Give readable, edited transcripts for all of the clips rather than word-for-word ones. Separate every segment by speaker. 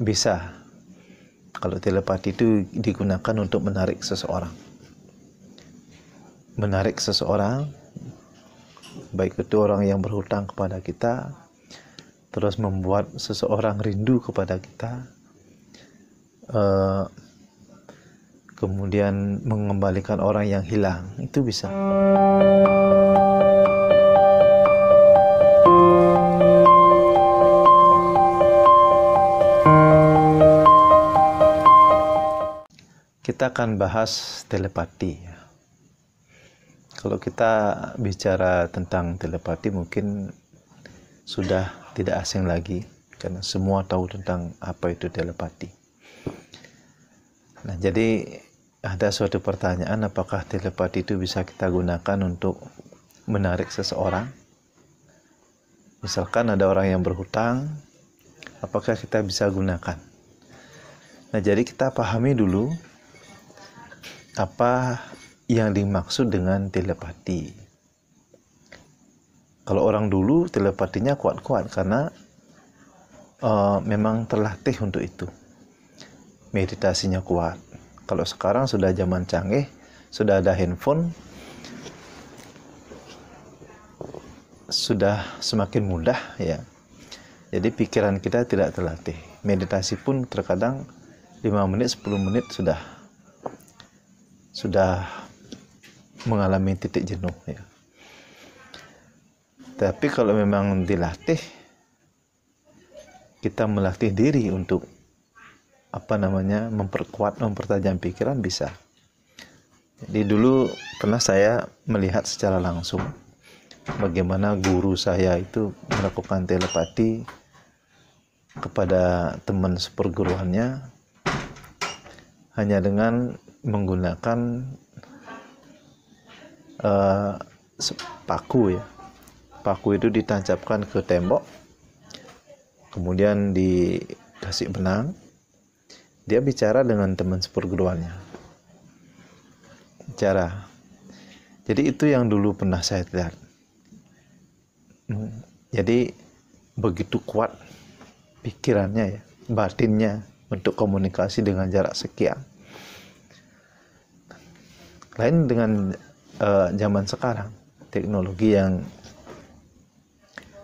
Speaker 1: bisa. Kalau telepati itu digunakan untuk menarik seseorang. Menarik seseorang, baik itu orang yang berhutang kepada kita, terus membuat seseorang rindu kepada kita, kemudian mengembalikan orang yang hilang, itu bisa. Kita akan bahas telepati. Kalau kita bicara tentang telepati mungkin sudah tidak asing lagi, karena semua tahu tentang apa itu telepati. Nah, jadi ada suatu pertanyaan, apakah telepati itu bisa kita gunakan untuk menarik seseorang? Misalkan ada orang yang berhutang, apakah kita bisa gunakan? Nah, jadi kita pahami dulu apa yang dimaksud dengan telepati. Kalau orang dulu telepatinya kuat-kuat karena memang terlatih untuk itu. Meditasinya kuat. Kalau sekarang sudah zaman canggih, sudah ada handphone, sudah semakin mudah ya. Jadi pikiran kita tidak terlatih. Meditasi pun terkadang 5 menit, 10 menit sudah mengalami titik jenuh ya. Tapi kalau memang dilatih, kita melatih diri untuk memperkuat, mempertajam pikiran, bisa. Jadi dulu pernah saya melihat secara langsung bagaimana guru saya itu melakukan telepati kepada teman seperguruannya hanya dengan menggunakan paku ya. Paku itu ditancapkan ke tembok, kemudian dikasih benang, dia bicara dengan teman seperguruannya. Bicara. Jadi itu yang dulu pernah saya lihat. Jadi begitu kuat pikirannya ya, batinnya untuk komunikasi dengan jarak sekian. Lain dengan zaman sekarang, teknologi yang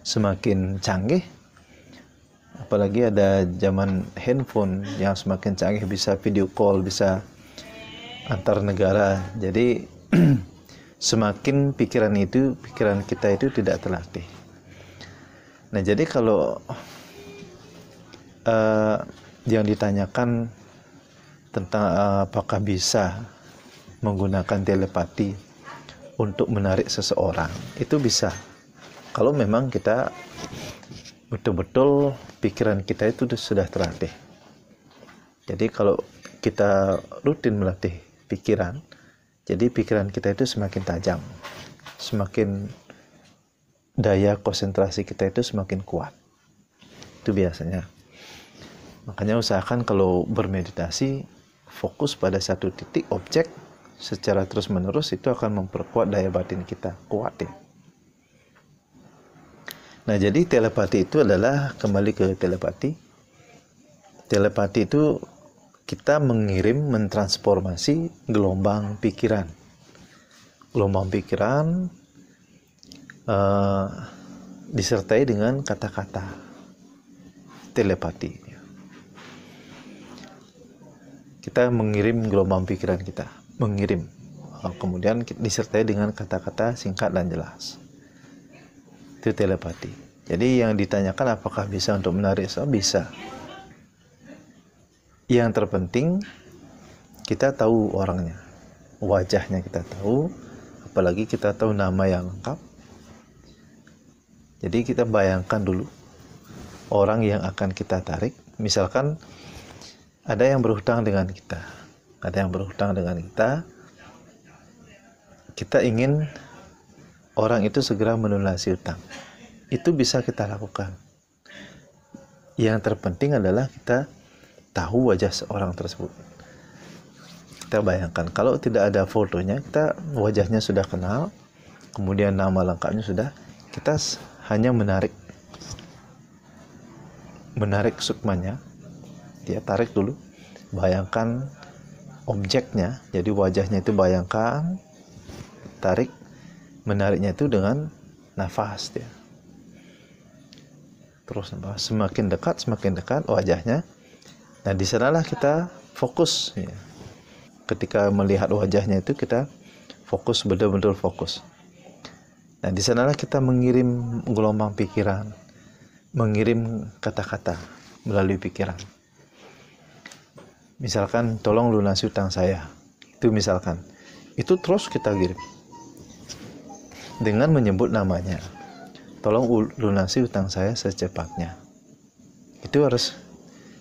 Speaker 1: semakin canggih, apalagi ada zaman handphone yang semakin canggih, bisa video call, bisa antar negara. Jadi semakin pikiran kita itu tidak terlatih. Nah, jadi kalau yang ditanyakan tentang apakah bisa menggunakan telepati untuk menarik seseorang, itu bisa. Kalau memang kita betul-betul pikiran kita itu sudah terlatih. Jadi kalau kita rutin melatih pikiran, jadi pikiran kita itu semakin tajam, semakin daya konsentrasi kita itu semakin kuat. Itu biasanya. Makanya usahakan kalau bermeditasi, fokus pada satu titik objek secara terus-menerus, itu akan memperkuat daya batin kita, kuat ya. Nah, jadi telepati itu adalah, kembali ke telepati. Telepati itu kita mentransformasi gelombang pikiran. Gelombang pikiran disertai dengan kata-kata. Telepati. Kita mengirim gelombang pikiran kita. Mengirim, kemudian disertai dengan kata-kata singkat dan jelas. Itu telepati. Jadi yang ditanyakan apakah bisa untuk menarik seseorang, bisa. Yang terpenting kita tahu orangnya, wajahnya kita tahu, apalagi kita tahu nama yang lengkap. Jadi kita bayangkan dulu orang yang akan kita tarik. Misalkan ada yang berhutang dengan kita, kita ingin orang itu segera melunasi hutang. Itu bisa kita lakukan. Yang terpenting adalah kita tahu wajah seorang tersebut. Kita bayangkan, kalau tidak ada fotonya, kita wajahnya sudah kenal, kemudian nama lengkapnya sudah, kita hanya menarik sukmanya, Ya, tarik dulu. Bayangkan objeknya, jadi wajahnya itu bayangkan, tarik, menariknya itu dengan nafas ya. Terus semakin dekat wajahnya. Nah, di sanalah kita fokus ya. Ketika melihat wajahnya itu kita fokus, betul-betul fokus. Nah, di sanalah kita mengirim gelombang pikiran, mengirim kata-kata melalui pikiran. Misalkan, tolong lunasi utang saya. Itu misalkan. Itu terus kita kirim. Dengan menyebut namanya. Tolong lunasi utang saya secepatnya. Itu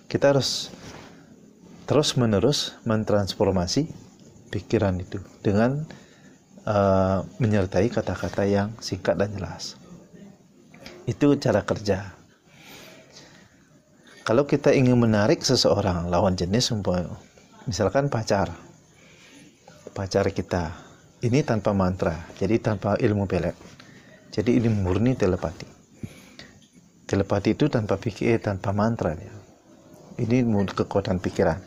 Speaker 1: kita harus terus-menerus mentransformasi pikiran itu dengan menyertai kata-kata yang singkat dan jelas. Itu cara kerja. Kalau kita ingin menarik seseorang lawan jenis, misalkan pacar kita, ini tanpa mantra, jadi tanpa ilmu pelet, jadi ini murni telepati. Telepati itu tanpa pikir, tanpa mantra ya. Ini kekuatan pikiran.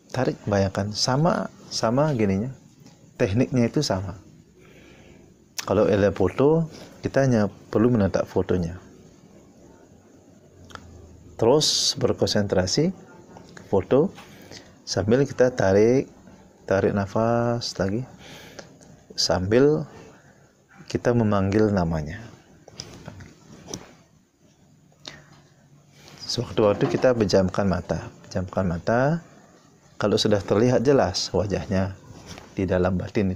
Speaker 1: Tarik, bayangkan, sama gininya, tekniknya itu sama. Kalau ada foto, kita hanya perlu menatap fotonya. Terus berkonsentrasi ke foto sambil kita tarik nafas lagi, sambil kita memanggil namanya. Sewaktu-waktu kita pejamkan mata. Kalau sudah terlihat jelas wajahnya di dalam batin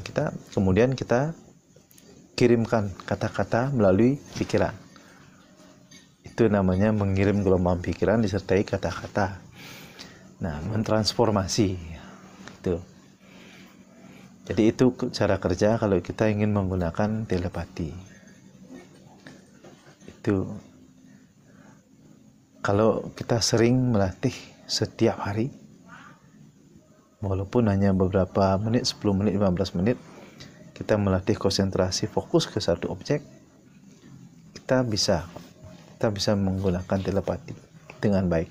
Speaker 1: kita, kemudian kita kirimkan kata-kata melalui pikiran. Itu namanya mengirim gelombang pikiran disertai kata-kata. Nah, mentransformasi itu. Jadi itu cara kerja kalau kita ingin menggunakan telepati. Itu kalau kita sering melatih setiap hari, walaupun hanya beberapa menit, 10 menit, 15 menit, kita melatih konsentrasi fokus ke satu objek, kita bisa menggunakan telepati dengan baik.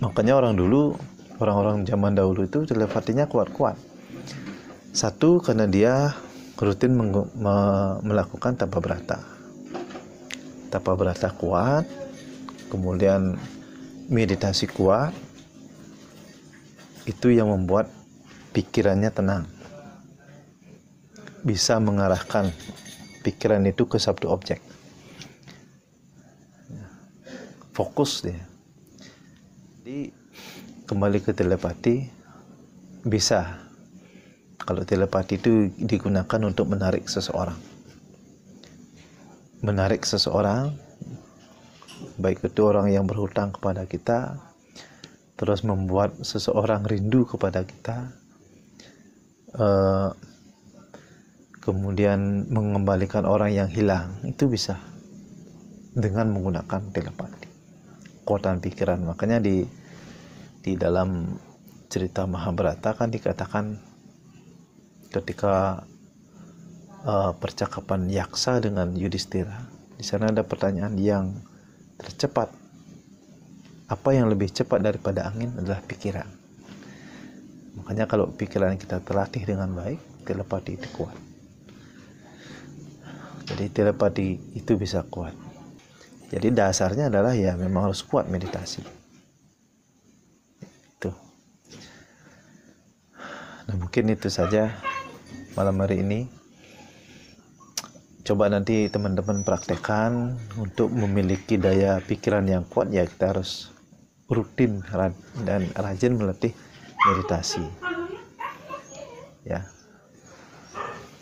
Speaker 1: Makanya orang-orang zaman dahulu itu telepatinya kuat-kuat. Satu, karena dia rutin melakukan tapa berata. Tapa berata kuat, kemudian meditasi kuat, itu yang membuat pikirannya tenang. Bisa mengarahkan pikiran itu ke satu objek. Fokus dia. Jadi kembali ke telepati, bisa. Kalau telepati itu digunakan untuk menarik seseorang. Menarik seseorang, baik itu orang yang berhutang kepada kita, terus membuat seseorang rindu kepada kita, kemudian mengembalikan orang yang hilang, itu bisa dengan menggunakan telepati. Kekuatan pikiran. Makanya di dalam cerita Mahabharata kan dikatakan ketika percakapan Yaksa dengan Yudhistira, di sana ada pertanyaan yang tercepat. Apa yang lebih cepat daripada angin adalah pikiran. Makanya kalau pikiran kita terlatih dengan baik, telepati itu kuat. Jadi telepati itu bisa kuat. Jadi dasarnya adalah ya memang harus kuat meditasi. Itu. Nah, mungkin itu saja malam hari ini. Coba nanti teman-teman praktekkan untuk memiliki daya pikiran yang kuat, ya kita harus rutin dan rajin melatih meditasi. Ya.